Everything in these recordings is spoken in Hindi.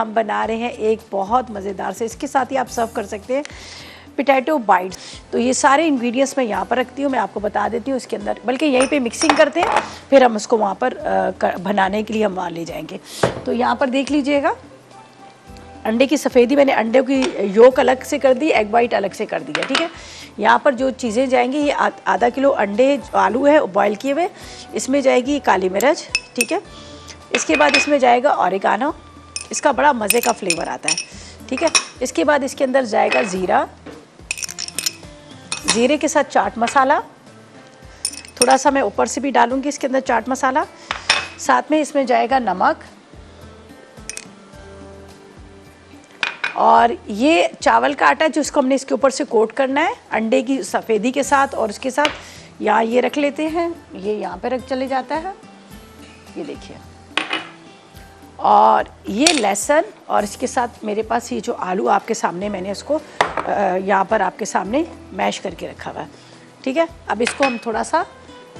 हम बना रहे हैं एक बहुत मज़ेदार से, इसके साथ ही आप सर्व कर सकते हैं पोटैटो बाइट्स। तो ये सारे इंग्रेडिएंट्स मैं यहाँ पर रखती हूँ, मैं आपको बता देती हूँ इसके अंदर, बल्कि यहीं पे मिक्सिंग करते हैं, फिर हम उसको वहाँ पर बनाने के लिए हम वहाँ ले जाएंगे। तो यहाँ पर देख लीजिएगा, अंडे की सफ़ेदी मैंने अंडे की योक अलग से कर दी, एग वाइट अलग से कर दिया, ठीक है। यहाँ पर जो चीज़ें जाएंगी, ये आधा किलो अंडे आलू है बॉयल किए हुए, इसमें जाएगी काली मिर्च, ठीक है। इसके बाद इसमें जाएगा ऑरिगानो, इसका बड़ा मज़े का फ्लेवर आता है, ठीक है। इसके बाद इसके अंदर जाएगा ज़ीरा, ज़ीरे के साथ चाट मसाला, थोड़ा सा मैं ऊपर से भी डालूँगी इसके अंदर चाट मसाला, साथ में इसमें जाएगा नमक, और ये चावल का आटा जिसको हमने इसके ऊपर से कोट करना है अंडे की सफ़ेदी के साथ, और उसके साथ यहाँ ये रख लेते हैं, ये यहाँ पे रख चले जाता है, ये देखिए। और ये लहसुन, और इसके साथ मेरे पास ये जो आलू आपके सामने मैंने उसको यहाँ पर आपके सामने मैश करके रखा हुआ है, ठीक है। अब इसको हम थोड़ा सा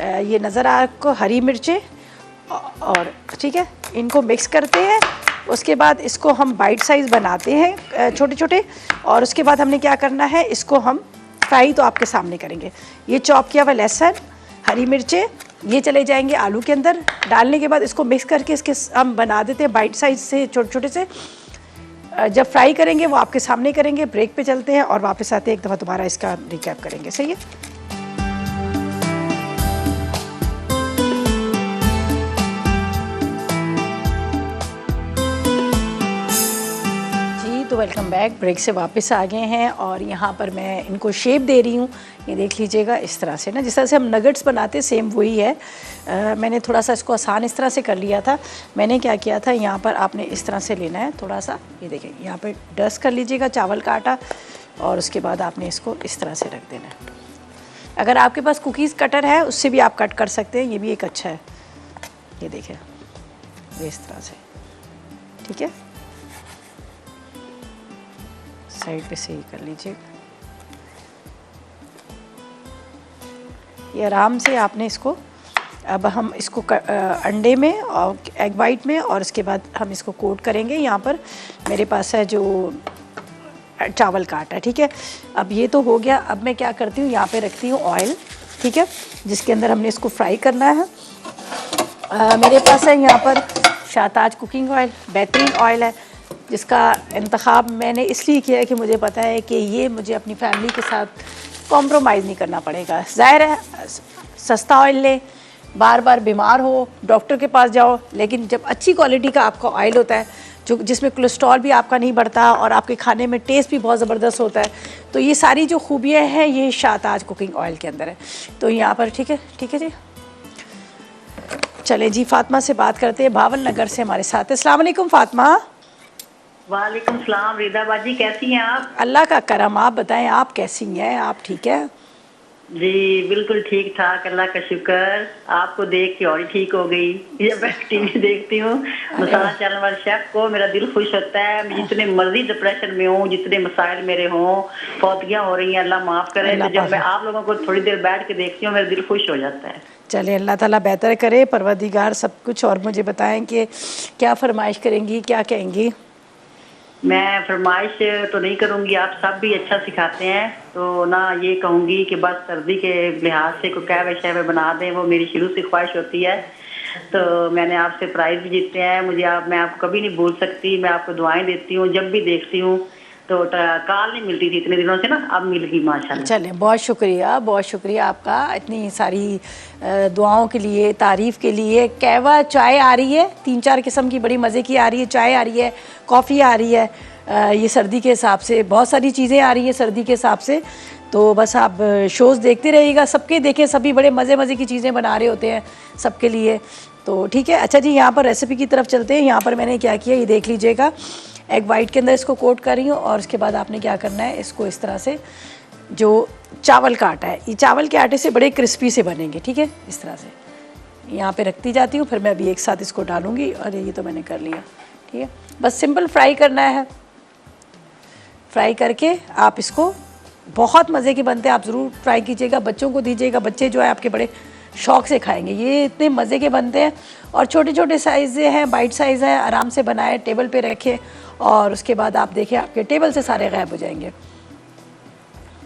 ये नज़र आ आपको हरी मिर्चें, और ठीक है, इनको मिक्स करते हैं। उसके बाद इसको हम बाइट साइज़ बनाते हैं छोटे छोटे, और उसके बाद हमने क्या करना है, इसको हम फ्राई तो आपके सामने करेंगे। ये चॉप किया हुआ लहसुन, हरी मिर्चें, ये चले जाएंगे आलू के अंदर। डालने के बाद इसको मिक्स करके इसके हम बना देते हैं बाइट साइज़ से छोटे छोटे से। जब फ्राई करेंगे वो आपके सामने करेंगे। ब्रेक पे चलते हैं और वापस आते हैं, एक दफ़ा दोबारा इसका रिकैप करेंगे, सही है। तो वेलकम बैक, ब्रेक से वापस आ गए हैं, और यहाँ पर मैं इनको शेप दे रही हूँ। ये देख लीजिएगा इस तरह से ना, जिस तरह से हम नगेट्स बनाते सेम वही है। मैंने थोड़ा सा इसको आसान इस तरह से कर लिया था। मैंने क्या किया था, यहाँ पर आपने इस तरह से लेना है थोड़ा सा, ये देखिए यहाँ पे डस्ट कर लीजिएगा चावल का आटा, और उसके बाद आपने इसको इस तरह से रख देना है। अगर आपके पास कुकीज़ कटर है उससे भी आप कट कर सकते हैं, ये भी एक अच्छा है। ये देखिए इस तरह से, ठीक है। साइड पे से ही कर लीजिए, ये आराम से आपने इसको, अब हम इसको अंडे में और एग वाइट में, और उसके बाद हम इसको कोट करेंगे। यहाँ पर मेरे पास है जो चावल का आटा, ठीक है। अब ये तो हो गया। अब मैं क्या करती हूँ, यहाँ पे रखती हूँ ऑयल, ठीक है, जिसके अंदर हमने इसको फ्राई करना है। मेरे पास है यहाँ पर शाहताज कुकिंग ऑयल, बेहतरीन ऑयल है, जिसका इंतखाब मैंने इसलिए किया है कि मुझे पता है कि ये मुझे अपनी फैमिली के साथ कॉम्प्रोमाइज़ नहीं करना पड़ेगा। ज़ाहिर है सस्ता ऑयल लें, बार बार बीमार हो डॉक्टर के पास जाओ, लेकिन जब अच्छी क्वालिटी का आपका ऑयल होता है, जो जिसमें कोलेस्ट्रॉल भी आपका नहीं बढ़ता और आपके खाने में टेस्ट भी बहुत ज़बरदस्त होता है, तो ये सारी जो खूबियाँ हैं ये शाहताज कुकिंग ऑयल के अंदर है। तो यहाँ पर ठीक है, ठीक है जी। चले जी, फ़ातिमा से बात करते हैं, भावन नगर से हमारे साथ। अस्सलाम वालेकुम फ़ातिमा। वालेकुम सलाम। रिदा बाजी कैसी हैं आप? अल्लाह का करम, आप बताएं आप कैसी हैं? आप ठीक है? जी बिल्कुल ठीक ठाक, अल्लाह का शुक्र। आपको देख के और ही ठीक हो गई। जब मैं टीवी देखती हूँ मसाला चैनल वाले शेफ को, मेरा दिल खुश होता है। मैं जितने मर्जी डिप्रेशन में हूँ, जितने मसाइल मेरे हों, फौतियाँ हो रही हैं, अल्लाह माफ़ करे, तो जब मैं आप लोगों को थोड़ी देर बैठ के देखती हूँ मेरा दिल खुश हो जाता है। चले अल्लाह ताला बेहतर करे, परवरदिगार सब कुछ। और मुझे बताएं कि क्या फरमाइश करेंगी, क्या कहेंगी? मैं फरमाइश तो नहीं करूंगी, आप सब भी अच्छा सिखाते हैं, तो ना ये कहूंगी कि बस सर्दी के लिहाज से कोई कहवे शहवे बना दें, वो मेरी शुरू से ख्वाहिश होती है। तो मैंने आपसे प्राइज़ भी जीते हैं, मैं आपको कभी नहीं भूल सकती। मैं आपको दुआएं देती हूँ जब भी देखती हूँ, तो कॉल नहीं मिलती थी इतने दिनों से ना, अब मिल गई माशाल्लाह। चलें, बहुत शुक्रिया, बहुत शुक्रिया आपका इतनी सारी दुआओं के लिए, तारीफ़ के लिए। कहवा चाय आ रही है, 3-4 किस्म की बड़ी मज़े की आ रही है, चाय आ रही है, कॉफ़ी आ रही है। ये सर्दी के हिसाब से बहुत सारी चीज़ें आ रही हैं सर्दी के हिसाब से। तो बस आप शोज़ देखते रहिएगा, सबके देखें, सभी बड़े मज़े मज़े की चीज़ें बना रहे होते हैं सबके लिए। तो ठीक है, अच्छा जी, यहाँ पर रेसिपी की तरफ चलते हैं। यहाँ पर मैंने क्या किया, ये देख लीजिएगा, एग वाइट के अंदर इसको कोट कर रही हूँ, और उसके बाद आपने क्या करना है, इसको इस तरह से, जो चावल का आटा है, ये चावल के आटे से बड़े क्रिस्पी से बनेंगे, ठीक है। इस तरह से यहाँ पे रखती जाती हूँ, फिर मैं अभी एक साथ इसको डालूँगी। और ये तो मैंने कर लिया, ठीक है। बस सिंपल फ्राई करना है। फ्राई करके आप इसको, बहुत मज़े के बनते हैं, आप ज़रूर ट्राई कीजिएगा, बच्चों को दीजिएगा, बच्चे जो है आपके बड़े शौक़ से खाएंगे। ये इतने मज़े के बनते हैं, और छोटे छोटे साइज़ हैं, बाइट साइज़ हैं, आराम से बनाए, टेबल पे रखें और उसके बाद आप देखें आपके टेबल से सारे गायब हो जाएंगे।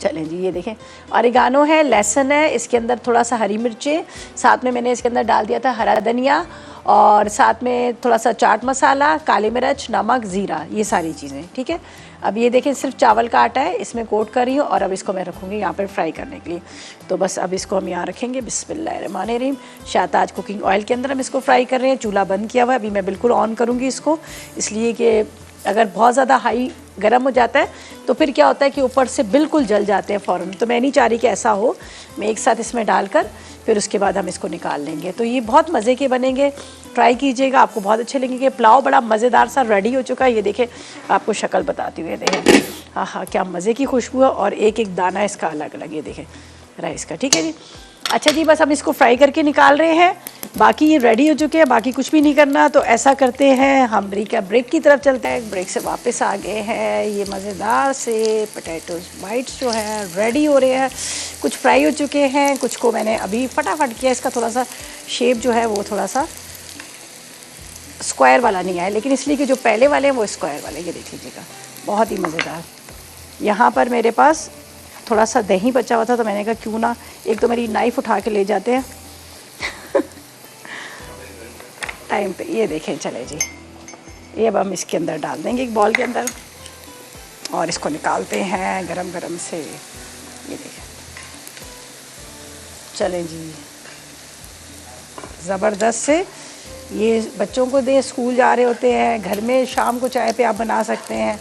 चलें जी, ये देखें ऑरिगानो है, लहसुन है, इसके अंदर थोड़ा सा हरी मिर्चें, साथ में मैंने इसके अंदर डाल दिया था हरा धनिया, और साथ में थोड़ा सा चाट मसाला, काली मिर्च, नमक, ज़ीरा, ये सारी चीज़ें। ठीक है, अब ये देखें सिर्फ चावल का आटा है, इसमें कोट कर रही हूँ और अब इसको मैं रखूँगी यहाँ पर फ्राई करने के लिए। तो बस अब इसको हम यहाँ रखेंगे। बिस्मिल्लाहिर्रहमानिर्रहीम। शाहताज कुकिंग ऑयल के अंदर हम इसको फ्राई कर रहे हैं। चूल्हा बंद किया हुआ है, अभी मैं बिल्कुल ऑन करूँगी इसको, इसलिए कि अगर बहुत ज़्यादा हाई गर्म हो जाता है तो फिर क्या होता है कि ऊपर से बिल्कुल जल जाते हैं फ़ौरन। तो मैं नहीं चाह रही कि ऐसा हो। मैं एक साथ इसमें डालकर फिर उसके बाद हम इसको निकाल लेंगे। तो ये बहुत मज़े के बनेंगे, ट्राई कीजिएगा, आपको बहुत अच्छे लगेंगे। पुलाव बड़ा मज़ेदार सा रेडी हो चुका है। ये देखें, आपको शक्ल बताती हुई देखें, हाँ हाँ क्या मज़े की खुशबू है, और एक एक दाना इसका अलग अलग, ये देखें राइस का। ठीक है जी, अच्छा जी, बस हम इसको फ्राई करके निकाल रहे हैं। बाकी ये रेडी हो चुके हैं, बाकी कुछ भी नहीं करना। तो ऐसा करते हैं, हम ब्रेक की तरफ चलते हैं। ब्रेक से वापस आ गए हैं। ये मज़ेदार से पोटैटोज बाइट्स जो हैं रेडी हो रहे हैं। कुछ फ्राई हो चुके हैं, कुछ को मैंने अभी फटाफट किया। इसका थोड़ा सा शेप जो है वो थोड़ा सा स्क्वायर वाला नहीं आया, लेकिन इसलिए कि जो पहले वाले हैं वो स्क्वायर वाले। ये देख लीजिएगा, बहुत ही मज़ेदार। यहाँ पर मेरे पास थोड़ा सा दही बचा हुआ था, तो मैंने कहा क्यों ना, एक तो मेरी नाइफ़ उठा के ले जाते हैं टाइम पे। ये देखें, चले जी, ये अब हम इसके अंदर डाल देंगे एक बॉल के अंदर, और इसको निकालते हैं गरम गरम से। ये देखें, चलें जी, ज़बरदस्त से। ये बच्चों को दें, स्कूल जा रहे होते हैं, घर में शाम को चाय पे आप बना सकते हैं,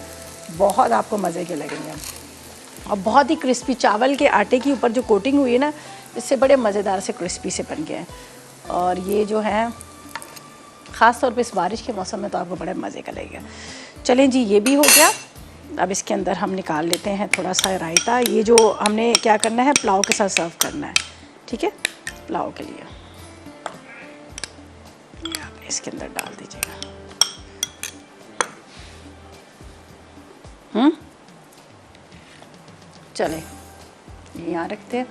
बहुत आपको मज़े के लगेंगे। और बहुत ही क्रिस्पी, चावल के आटे के ऊपर जो कोटिंग हुई है ना, इससे बड़े मज़ेदार से क्रिस्पी से बन गए हैं। और ये जो है ख़ास तौर पे इस बारिश के मौसम में तो आपको बड़े मज़े का लगेगा। चलें जी, ये भी हो गया। अब इसके अंदर हम निकाल लेते हैं थोड़ा सा रायता। ये जो हमने क्या करना है, पुलाव के साथ सर्व करना है। ठीक है, पुलाव के लिए आपने इसके अंदर डाल दीजिएगा। चलें, ये यहाँ रखते हैं।